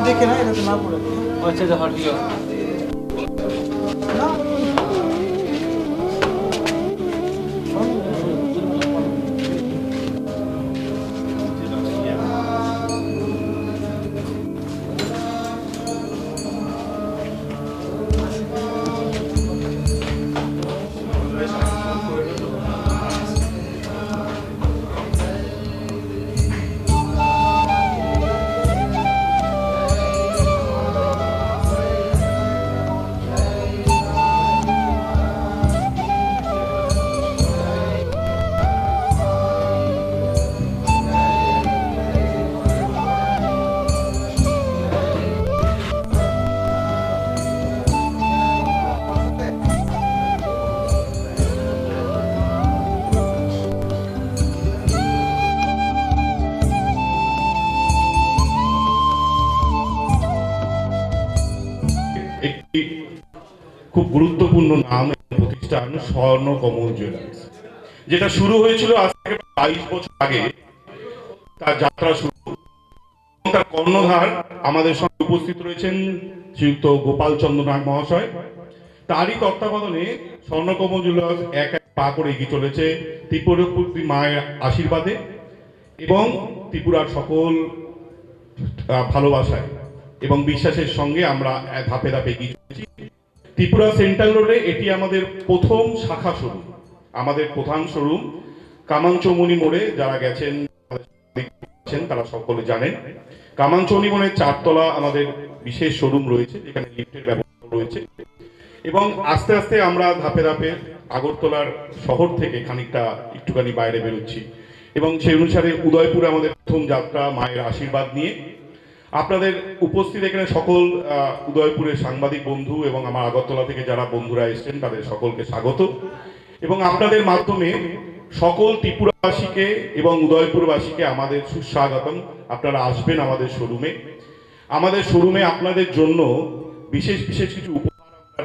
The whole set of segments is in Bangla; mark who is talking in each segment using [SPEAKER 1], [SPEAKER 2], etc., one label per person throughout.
[SPEAKER 1] দেখে না এটা তো না পড়ে
[SPEAKER 2] আচ্ছা যা ঠিক আছে
[SPEAKER 3] একটি খুব গুরুত্বপূর্ণ নাম প্রতিষ্ঠান স্বর্ণকমল জুয়েলার্স, যেটা শুরু হয়েছিল আজ থেকে 22 বছর আগে। তার যাত্রা শুরু, তার কর্ণধার আমাদের সঙ্গে উপস্থিত রয়েছেন শ্রীযুক্ত গোপাল চন্দ্র নাগ মহাশয়। তারই তত্ত্বাবধানে স্বর্ণকমল জুয়েলার্স এক এক পা করে এগিয়ে চলেছে ত্রিপুরাপতি মায়ের আশীর্বাদে এবং ত্রিপুরার সকল ভালোবাসায় এবং বিশ্বাসের সঙ্গে আমরা ধাপে ধাপে এগিয়ে চলেছি। ত্রিপুরা সেন্ট্রাল রোডে এটি আমাদের প্রথম শাখা শোরুম। আমাদের প্রধান শোরুম কামানচৌমুনি মোড়ে, যারা গেছেন তারা সকলে জানেন। কামানচৌমুনি মোড়ে 4 তলা আমাদের বিশেষ শোরুম রয়েছে, যেখানে লিফটের ব্যবস্থা রয়েছে এবং আস্তে আস্তে আমরা ধাপে ধাপে আগরতলার শহর থেকে খানিকটা একটুখানি বাইরে বেরোচ্ছি এবং সেই অনুসারে উদয়পুরে আমাদের প্রথম যাত্রা মায়ের আশীর্বাদ নিয়ে। আপনাদের উপস্থিত এখানে সকল উদয়পুরের সাংবাদিক বন্ধু এবং আমার আগরতলা থেকে যারা বন্ধুরা এসেছেন তাদের সকলকে স্বাগত এবং আপনাদের মাধ্যমে সকল ত্রিপুরাবাসীকে এবং উদয়পুরবাসীকে আমাদের সুস্বাগতম। আপনারা আসবেন আমাদের শোরুমে। আমাদের শোরুমে আপনাদের জন্য বিশেষ বিশেষ কিছু উপহার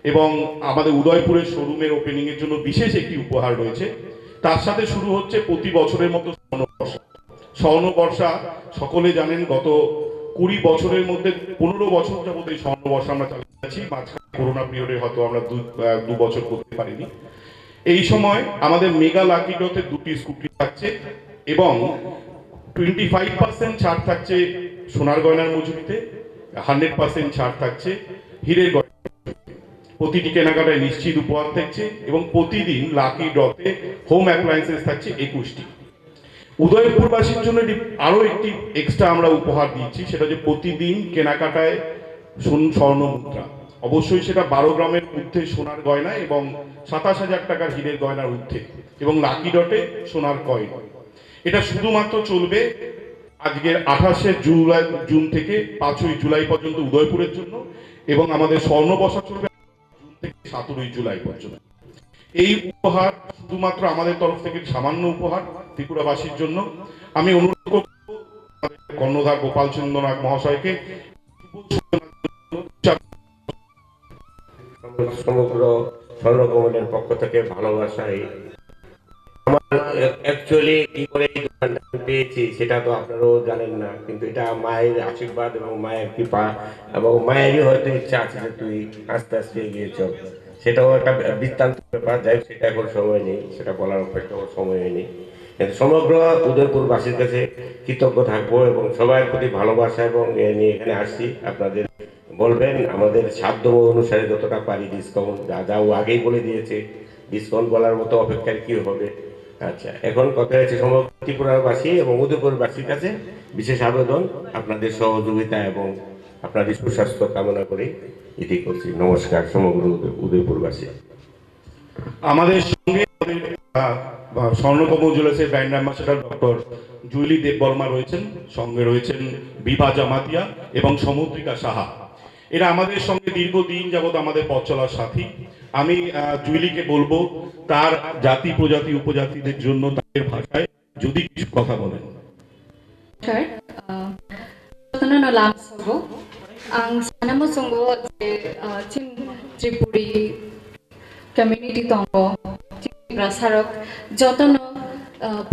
[SPEAKER 3] এবং আমাদের উদয়পুরের শোরুমের ওপেনিং এর জন্য বিশেষ একটি উপহার রয়েছে। তার সাথে শুরু হচ্ছে প্রতি বছরের মতো স্বর্ণবর্ষা। স্বর্ণবর্ষা সকলে জানেন, গত 20 বছরের মধ্যে 15 বছর যাবত এই স্বর্ণবর্ষা আমরা চালিয়ে যাচ্ছি। মাঝখানে করোনা পিরিয়ডে হয়তো আমরা 2 বছর করতে পারিনি। এই সময় আমাদের মেগা লাকি ড্রতে 2টি স্কুটি থাকছে এবং 25% ছাড় থাকছে সোনার গয়নার মজুরিতে, 100% ছাড় থাকছে হীরের গয়না। প্রতিটি কেনাকাটায় নিশ্চিত উপহার থাকছে এবং প্রতিদিন লাকি ড্রতে হোম অ্যাপ্লায়েন্সেস থাকছে 21টি। উদয়পুরবাসীর জন্য আরো একটি এক্সট্রা আমরা উপহার দিচ্ছি, সেটা যে প্রতিদিন কেনাকাটায় স্বর্ণ মুদ্রা, অবশ্যই সেটা 12 গ্রামের ঊর্ধ্বে সোনার গয়না এবং 27,000 টাকার হীরের গয়নার ঊর্ধ্বে এবং লাকি ডটে সোনার কয়েন। এটা শুধুমাত্র চলবে আজকের 28শে জুন থেকে 5ই জুলাই পর্যন্ত উদয়পুরের জন্য এবং আমাদের স্বর্ণবর্ষা চলবে জুন থেকে 17ই জুলাই পর্যন্ত। এই উপহার শুধুমাত্র আমাদের তরফ থেকে সামান্য উপহার ত্রিপুরাবাসীর জন্য। আমি অনুরোধ করব কর্ণধার গোপাল চন্দ্র নাগ মহাশয়কে
[SPEAKER 4] সমগ্র স্বর্ণকমলের পক্ষ থেকে ভালোবাসাই। আমার অ্যাকচুয়ালি কি করে এই দোকানটা পেয়েছি সেটা তো আপনারাও জানেন না, কিন্তু এটা মায়ের আশীর্বাদ এবং মায়ের কৃপা এবং মায়েরই হয়তো ইচ্ছা আছে যে তুই আস্তে আস্তে এগিয়ে চল। সেটাও একটা বৃত্তান্ত ব্যাপার, যাই সেটা এখন সময় নেই, সেটা বলার অপেক্ষা সময় হয়নি। কিন্তু সমগ্র উদয়পুরবাসীর কাছে কৃতজ্ঞ থাকবো এবং সবার প্রতি ভালোবাসা এবং এ নিয়ে এখানে আসছি। আপনাদের বলবেন আমাদের সাধ্য অনুসারে যতটা পারি ডিসকাউন্ট, যা ও আগেই বলে দিয়েছে, ডিসকাউন্ট বলার মতো অপেক্ষায় কি হবে। আচ্ছা, এখন কথা হচ্ছে সমগ্র ত্রিপুরাবাসী এবং উদয়পুরবাসীর কাছে বিশেষ আবেদন আপনাদের সহযোগিতা এবং আপনাদের সুস্বাস্থ্য কামনা করে এটি করছি। নমস্কার সমগ্র উদয়পুরবাসী।
[SPEAKER 3] আমাদের সঙ্গে স্বর্ণকমল জুয়েলার্সের brand ambassador doctor Juili Debbarma রয়েছেন, সঙ্গে রয়েছেন বিভা জামাতিয়া এবং সমুদ্রিকা সাহা। এরা আমাদের সঙ্গে দীর্ঘদিন যাবৎ আমাদের পথ চলার সাথী। আমি জুইলিকে বলবো তার জাতি প্রজাতি উপজাতিদের জন্য তাদের ভাষায় যদি কিছু কথা বলেন।
[SPEAKER 1] 저는 람서고 사나무 송고 친 ত্রিপুরি কমিউনিটি তঙ্গ ত্রিপুরা সারক যতন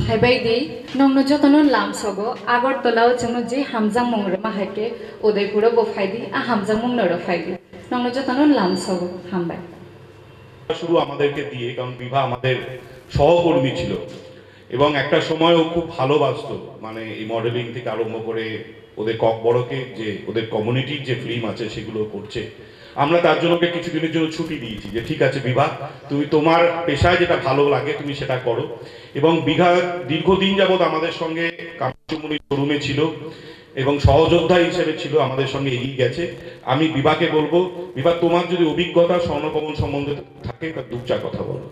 [SPEAKER 1] ভাইবাই দেই নংনো যতন লামসগো আগরতলাও जोंनो जे हामजां मंगरो माहाके उदयपुरो बो फाइदी हामजां मंगनो फाइदी नंगनो যতন লামসগো हामबाय।
[SPEAKER 3] শুরু আমাদেরকে দিয়ে, কারণ বিভা আমাদের সহকর্মী ছিল এবং একটা সময়ও খুব ভালোবাসতো, মানে এই মডেলিং থেকে আরম্ভ করে ওদের বড়কে যে ওদের কমিউনিটির যে ফিল্ম আছে সেগুলো করছে। আমরা তার জন্য কিছুদিনের জন্য ছুটি দিয়েছি যে ঠিক আছে বিভা, তুমি তোমার পেশায় যেটা ভালো লাগে তুমি সেটা করো। এবং বিভা দীর্ঘদিন যাবৎ আমাদের সঙ্গে কামারচুমুনি শোরুমে ছিল এবং সহযোদ্ধা হিসেবে ছিল, আমাদের সঙ্গে এগিয়ে গেছে। আমি বিভাকে বলবো, বিভা তোমার যদি অভিজ্ঞতা স্বর্ণকমল সম্বন্ধে থাকে তা দু চার কথা বলো।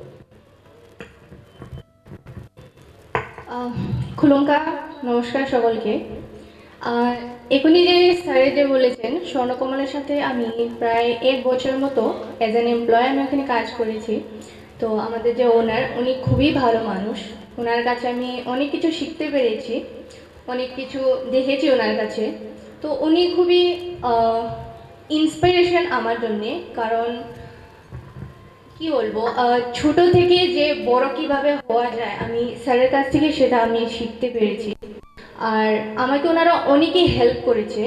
[SPEAKER 1] খুলুমকার, নমস্কার সকলকে। এখনই যে স্যারে যে বলেছেন স্বর্ণকমলের সাথে আমি প্রায় 1 বছর মতো অ্যাজ অ্যান এমপ্লয় আমি ওখানে কাজ করেছি। তো আমাদের যে ওনার উনি খুবই ভালো মানুষ, ওনার কাছে আমি অনেক কিছু শিখতে পেরেছি, অনেক কিছু দেখেছি ওনার কাছে। তো উনি খুবই ইন্সপিরেশন আমার জন্যে, কারণ কি বলবো, ছোট থেকে যে বড় কিভাবে হওয়া যায় আমি স্যারের কাছ থেকে সেটা আমি শিখতে পেরেছি। আর আমাকে ওনারা অনেকেই হেল্প করেছে,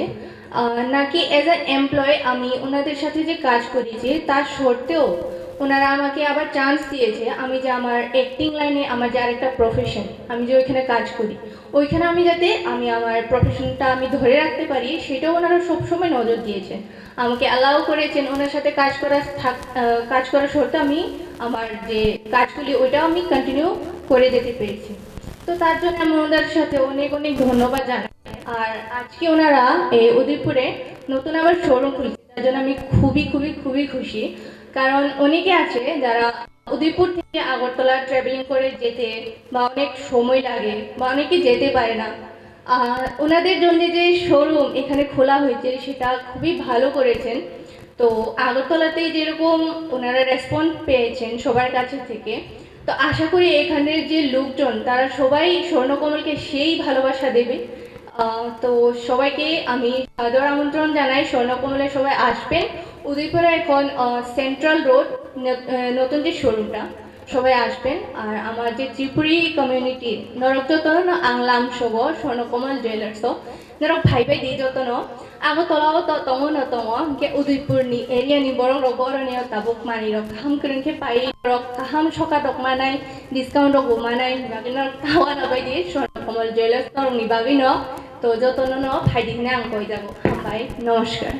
[SPEAKER 1] নাকি অ্যাজ আ এমপ্লয় আমি ওনাদের সাথে যে কাজ করেছি তার সত্ত্বেও ওনারা আমাকে আবার চান্স দিয়েছে। আমি যে আমার অ্যাক্টিং লাইনে আমার যে আরেকটা প্রফেশন আমি যে ওইখানে কাজ করি ওইখানে আমি যাতে আমি আমার প্রফেশনটা আমি ধরে রাখতে পারি সেটাও ওনারা সবসময় নজর দিয়েছেন, আমাকে অ্যালাউ করেছেন ওনার সাথে কাজ করার সত্ত্বেও আমি আমার যে কাজগুলি ওইটাও আমি কন্টিনিউ করে যেতে পেরেছি। তো তার জন্য আমি ওনাদের সাথে অনেক অনেক ধন্যবাদ জানাই। আর আজকে ওনারা এই উদয়পুরে নতুন আবার শোরুম খুলছে, তার জন্য আমি খুবই খুবই খুবই খুশি। কারণ অনেকে আছে যারা উদয়পুর থেকে আগরতলা ট্রাভেলিং করে যেতে বা অনেক সময় লাগে বা অনেকে যেতে পারে না, ওনাদের জন্য যে শোরুম এখানে খোলা হয়েছে সেটা খুবই ভালো করেছেন। তো আগরতলাতে যেরকম ওনারা রেসপন্স পেয়েছেন সবার কাছে থেকে, তো আশা করি এখানের যে লোকজন তারা সবাই স্বর্ণকমলকে সেই ভালোবাসা দেবে। তো সবাইকে আমি সাদর আমন্ত্রণ জানাই, স্বর্ণকমলে সবাই আসবেন। উদয়পুরে এখন সেন্ট্রাল রোড নতুন যে শোরুমটা সবাই আসবেন। আর আমার যে ত্রিপুরি কমিউনিটি নরক যতন আংলাম সব স্বর্ণকমল জুয়েলার্স নরক ভাই দিয়ে যতন আগতলাও তম নতম কে উদয়পুর নি এরিয়া নি বরং বরণীয় তাবুক মানি রক কাহাম কেরনকে পাই রক কাহাম সকা রক মানাই ডিসকাউন্ট রক মানাই বাকি নরক তাওয়া নবাই দিয়ে স্বর্ণকমল জুয়েলার্স নরক নি বাকি ন তো যতন ন ভাই দিনে আং কই যাব। ভাই নমস্কার।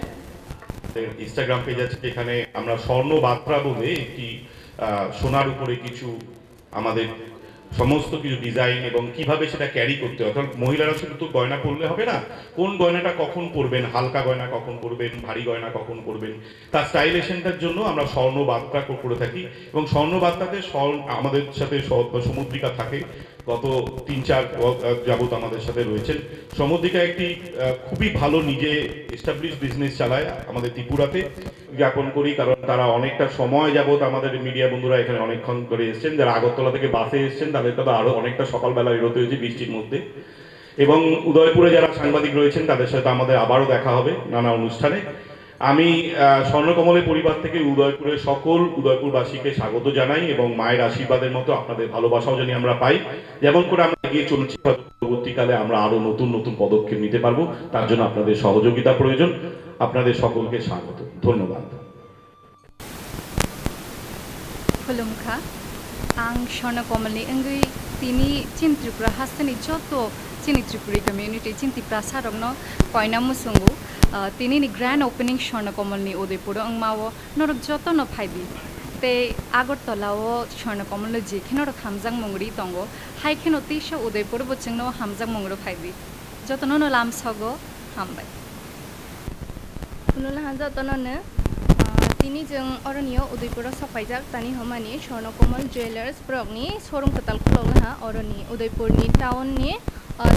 [SPEAKER 3] ইনস্টাগ্রাম পেজ আছে যেখানে আমরা স্বর্ণ বাত্রা বলে একটি সোনার উপরে কিছু আমাদের সমস্ত কিছু ডিজাইন এবং কিভাবে সেটা ক্যারি করতে হয়, অর্থাৎ মহিলারা শুধু তো গয়না পরলে হবে না, কোন গয়নাটা কখন পরবেন, হালকা গয়না কখন পরবেন, ভারী গয়না কখন পরবেন, তার স্টাইলেশনটার জন্য আমরা স্বর্ণ বার্তা করে থাকি। এবং স্বর্ণ বার্তাতে আমাদের সাথে সমুদ্রিকা থাকে, গত 3-4 যাবত আমাদের সাথে রয়েছেন। সমুদ্রিকা একটি খুবই ভালো নিজে এস্টাবলিশ বিজনেস চালায় আমাদের ত্রিপুরাতে, জ্ঞাপন করি কারণ তারা অনেকটা সময় যাবত আমাদের মিডিয়া বন্ধুরা এখানে অনেকক্ষণ করে এসছেন, যারা আগরতলা থেকে বাসে এসছেন তাদেরকে তো আরো অনেকটা সকালবেলা বেরোতে হয়েছে বৃষ্টির মধ্যে। এবং উদয়পুরে যারা সাংবাদিক রয়েছেন তাদের সাথে আমাদের আবারও দেখা হবে নানা অনুষ্ঠানে। আমি স্বর্ণকমলের পরিবার থেকে উদয়পুরের সকল উদয়পুরবাসীকে স্বাগত জানাই এবং মায়ের আশীর্বাদের মতো আপনাদের ভালোবাসাও জানি আমরা পাই। যেমন করে আমরা এগিয়ে চলছি পরবর্তীকালে আমরা আরো নতুন নতুন পদক্ষেপ নিতে পারবো, তার জন্য আপনাদের সহযোগিতা প্রয়োজন। আপনাদের সকলকে স্বাগত, ধন্যবাদ।
[SPEAKER 2] खुलुमखा आं स्वर्णकमलनि अंगै तिनी चिन त्रिपुरा हास्तनि जत चिनि त्रिपुरी कम्युनिटी चिन त्रिपुरा सारकनो कयना मुसुंगु तिनी नि ग्रैंड ओपनिंग स्वर्णकमलनि उदयपुर अंगमावो नरक जत न फाइबि ते আগরতলাও স্বর্ণকমল যেখানে হামজাং মংরি দঙ্গ হাইখেনো তিস উদয়পুর বচিংনো হামজাং মংরো ফাইবি যতন লাম সগ হামবাই।
[SPEAKER 1] खुलुमनाहा जतननो तिनी जों अरनियो उदयपुराव सफायजाक तानि हमानि स्वर्णकमल ज्वेलार्स ब्रकनि शोरूम कताल खुलौनाहा अरनि उदयपुरनि टाउननि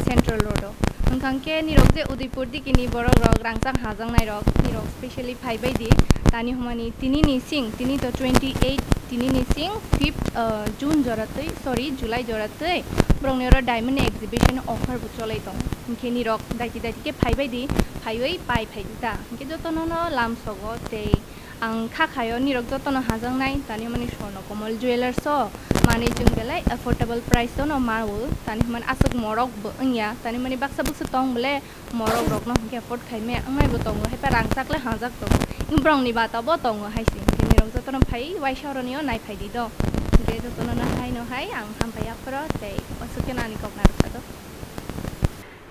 [SPEAKER 1] सेंट्रल रोडआव ओंखांके निरक जे उदयपुर दिकिनि बरक रक रांचां हाजांनाय रक निरक स्पेशली फाइबायदि तानि हमानि तिनि निसिं तिनि तो 28 तिनि निसिं 5 जून जरातै सॉरी जुलाई जरातै ब्रंनेरो डायमंड एग्जिबिशन ऑफर बुचलै दं इनके निरक दाइति के फाइबायदि फाइयै पाइ फाइदा इनके जतननो लाम सगो ते आं खाखायो निरक जतनो हाजांनाय तानि हमानि स्वर्णकमल ज्वेलार्स माने जों बेलाय एफोर्डेबल प्राइस दं मावो तानि हमानि आसक मरक बंया तानि माने बाक्सा बुक्स दं बले मरक रक न के एफोर्ड खाइमे आंनायबो दं हेपा रांचाकले हाजाक दं ब्रंनि बाताबो दं हाइसिं निरक जतनो फाइ वाइसारनियो नाय फाइदि दं के जतनो ना हाय न हाय आं हामपाया फरो ते असुकेनानि कपनार दो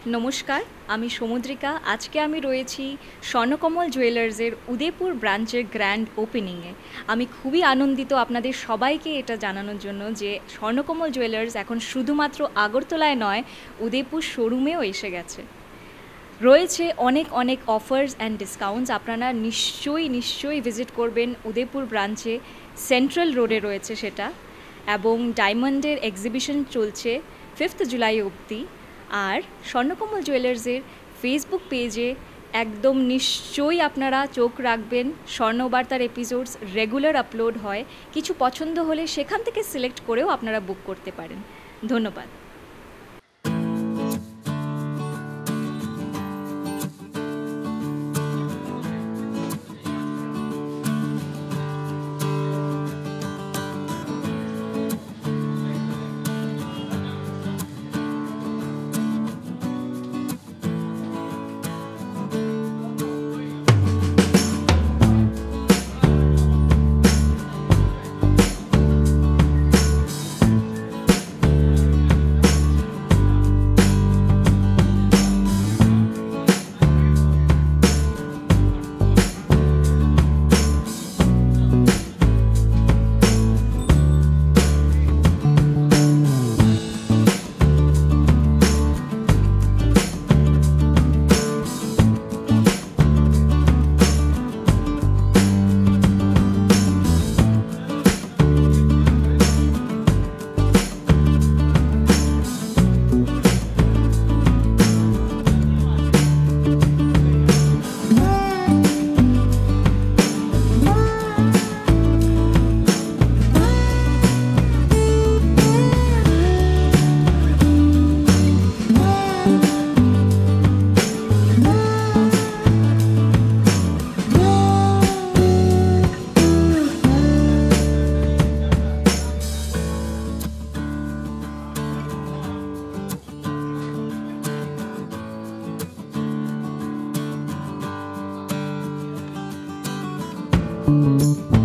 [SPEAKER 5] नमस्कार आमी समुद्रिका आज के आमी रयेछि स्वर्णकमल ज्वेलार्सের उदयपुर ब्रांचের ग्रैंड ओपेनिंगे आमी खूबই आनंदित आपनादेर सबाइके एटा जानानोर जन्य जे स्वर्णकमल ज्वेलार्स এখন শুধুমাত্র আগরতলায় নয় उदयपुर शोरूमेও এসে গেছে রয়েছে অনেক অনেক অফার্স অ্যান্ড ডিসকাউন্টস আপনারা নিশ্চয়ই ভিজিট করবেন উদয়পুর ব্রাঞ্চে সেন্ট্রাল রোডে রয়েছে সেটা এবং ডায়মন্ডের এক্সিবিশন চলছে 5 জুলাই অবধি আর স্বর্ণকমল জুয়েলার্সের ফেসবুক পেজে একদম নিশ্চয়ই আপনারা চোখ রাখবেন স্বর্ণবার্তার এপিসোডস রেগুলার আপলোড হয় কিছু পছন্দ হলে সেখান থেকে সিলেক্ট করেও আপনারা বুক করতে পারেন ধন্যবাদ
[SPEAKER 6] Thank you.